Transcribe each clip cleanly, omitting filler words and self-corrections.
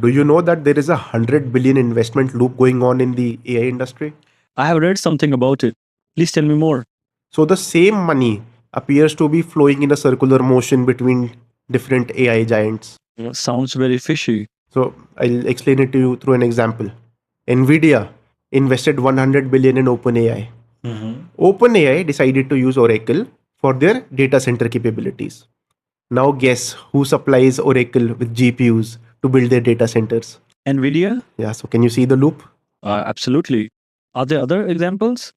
Do you know that there is a 100 billion investment loop going on in the AI industry? I have read something about it. Please tell me more. So the same money appears to be flowing in a circular motion between different AI giants. Sounds very fishy. So I'll explain it to you through an example. Nvidia invested 100 billion in OpenAI. OpenAI decided to use Oracle for their data center capabilities. Now guess who supplies Oracle with GPUs to build their data centers? Nvidia? Yeah, so can you see the loop? Absolutely. Are there other examples?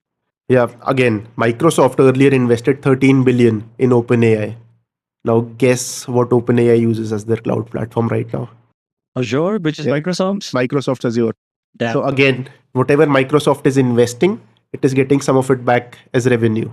Yeah, again, Microsoft earlier invested 13 billion in OpenAI. Now guess what OpenAI uses as their cloud platform right now? Azure, which is Yeah. Microsoft's? Microsoft Azure. Damn. So again, whatever Microsoft is investing, it is getting some of it back as revenue.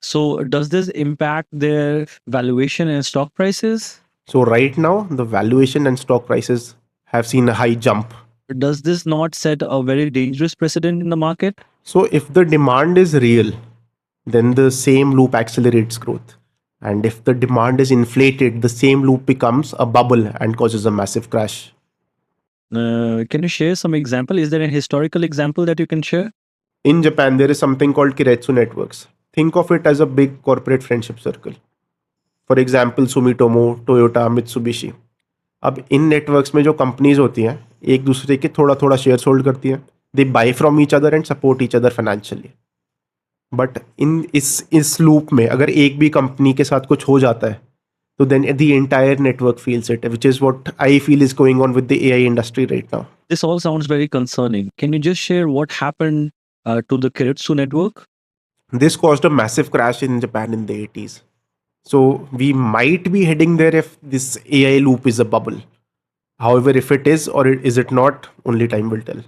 So does this impact their valuation and stock prices? So right now, the valuation and stock prices have seen a high jump. Does this not set a very dangerous precedent in the market? So if the demand is real, then the same loop accelerates growth. And if the demand is inflated, the same loop becomes a bubble and causes a massive crash. Can you share some example? Is there a historical example that you can share? In Japan, there is something called Kiretsu networks. Think of it as a big corporate friendship circle. For example, Sumitomo, Toyota, Mitsubishi. अब इन networks में जो companies होती हैं एक दूसरे के थोड़ा थोड़ा शेयर्स होल्ड करती हैं. They buy from each other and support each other financially. But इस लूप में अगर एक भी कंपनी के साथ कुछ हो जाता है तो then the entire network feels it, which is what I feel is going on with the AI industry right now. This all sounds very concerning. Can you just share what happened to the Kiritsu network? This caused a massive crash in Japan in the 80s. So we might be heading there if this AI loop is a bubble. However, if it is or is it not, only time will tell.